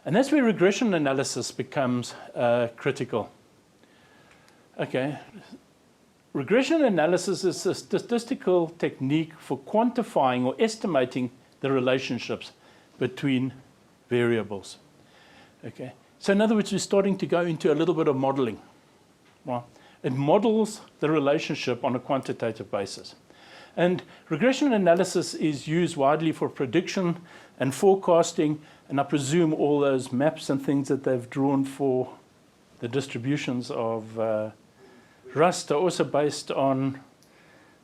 And that's where regression analysis becomes critical. Okay. Regression analysis is a statistical technique for quantifying or estimating the relationships between variables. Okay. So in other words, we're starting to go into a little bit of modeling. Well, it models the relationship on a quantitative basis. And regression analysis is used widely for prediction and forecasting, and I presume all those maps and things that they've drawn for the distributions of rust are also based on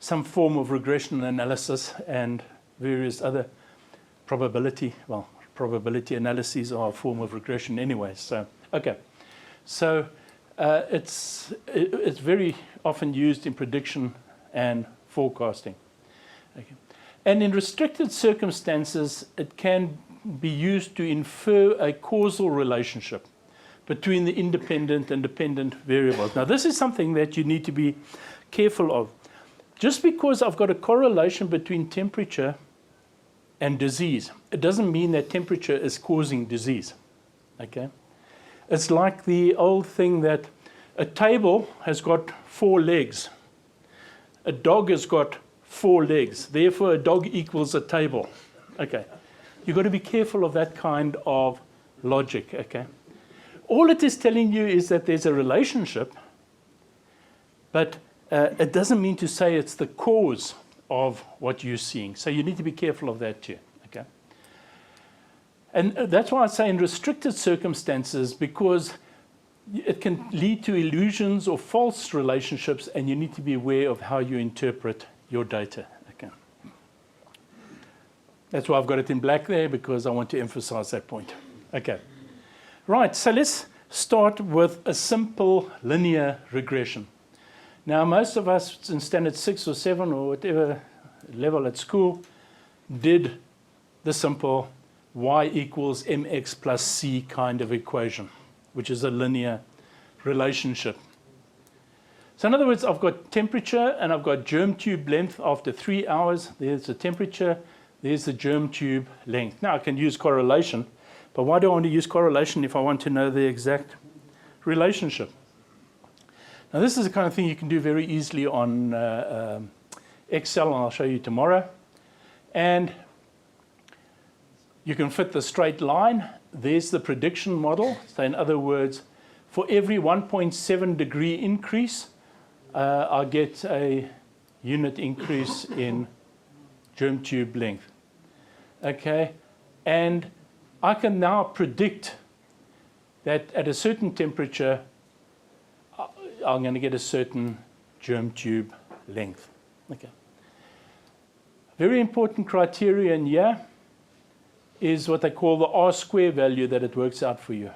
some form of regression analysis and various other probability analyses are a form of regression anyway. So, okay. So it's very often used in prediction and forecasting. Okay. And in restricted circumstances, it can be used to infer a causal relationship between the independent and dependent variables. Now, this is something that you need to be careful of. Just because I've got a correlation between temperature and disease, it doesn't mean that temperature is causing disease. Okay? It's like the old thing that a table has got 4 legs. A dog has got 4 legs. Therefore, a dog equals a table. Okay. You've got to be careful of that kind of logic. Okay. All it is telling you is that there's a relationship, but it doesn't mean to say it's the cause of what you're seeing. So you need to be careful of that too. Okay. And that's why I say in restricted circumstances, because it can lead to illusions or false relationships, and you need to be aware of how you interpret your data. Okay. That's why I've got it in black there, because I want to emphasize that point. Okay. Right, so let's start with a simple linear regression. Now, most of us in standard 6 or 7 or whatever level at school did the simple y equals mx plus c kind of equation, which is a linear relationship. So in other words, I've got temperature and I've got germ tube length after 3 hours. There's the temperature, there's the germ tube length. Now I can use correlation, but why do I want to use correlation if I want to know the exact relationship? Now this is the kind of thing you can do very easily on Excel, and I'll show you tomorrow. And you can fit the straight line. There's the prediction model. So in other words, for every 1.7 degree increase, I get a unit increase in germ tube length. Okay, and I can now predict that at a certain temperature, I'm going to get a certain germ tube length. Okay. Very important criterion here is what they call the R-square value that it works out for you.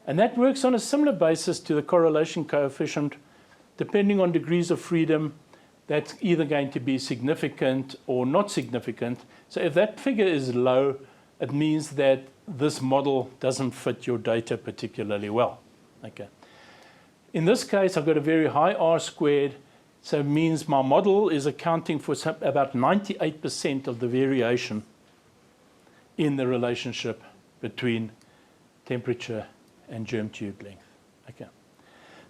And that works on a similar basis to the correlation coefficient. Depending on degrees of freedom, that's either going to be significant or not significant. So if that figure is low, it means that this model doesn't fit your data particularly well. Okay. In this case, I've got a very high R squared, so it means my model is accounting for about 98% of the variation in the relationship between temperature and germ tube length. Okay.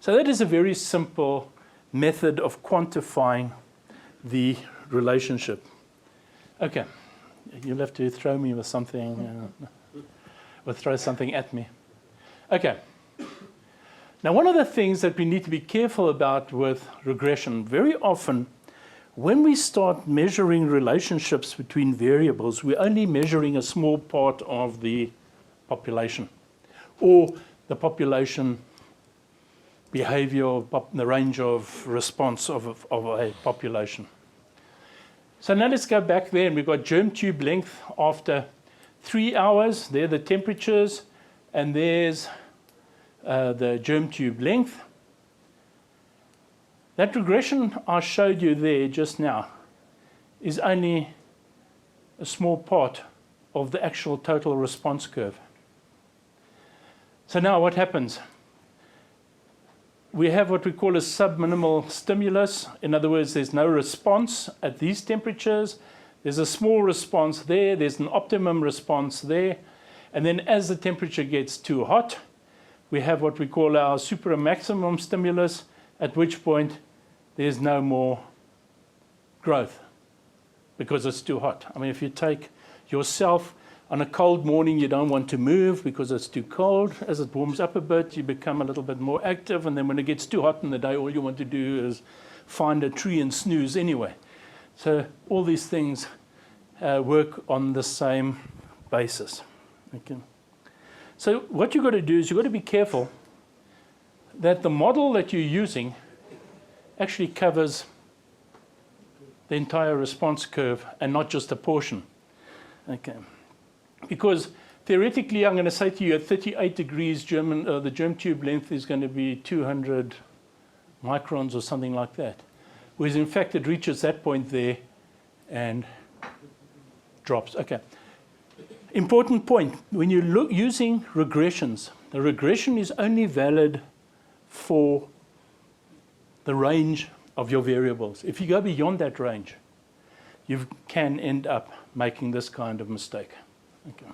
So that is a very simple method of quantifying the relationship. Okay. You'll have to throw me with something, or throw something at me. Okay. Now, one of the things that we need to be careful about with regression, very often, when we start measuring relationships between variables, we're only measuring a small part of the population, or the population behavior, the range of response of a population. So now let's go back there, and we've got germ tube length after 3 hours. There are the temperatures, and there's the germ tube length. That regression I showed you there just now is only a small part of the actual total response curve. So now what happens? We have what we call a subminimal stimulus. In other words, there's no response at these temperatures. There's a small response there. There's an optimum response there. And then as the temperature gets too hot, we have what we call our super maximum stimulus, at which point there's no more growth because it's too hot. I mean, if you take yourself on a cold morning, you don't want to move because it's too cold. As it warms up a bit, you become a little bit more active. And then when it gets too hot in the day, all you want to do is find a tree and snooze anyway. So all these things work on the same basis. Okay. So what you've got to do is you've got to be careful that the model that you're using actually covers the entire response curve and not just a portion. Okay. Because theoretically, I'm going to say to you at 38 degrees, the germ tube length is going to be 200 microns or something like that. Whereas in fact, it reaches that point there and drops. Okay. Important point. When you look using regressions, the regression is only valid for the range of your variables. If you go beyond that range, you can end up making this kind of mistake. Okay.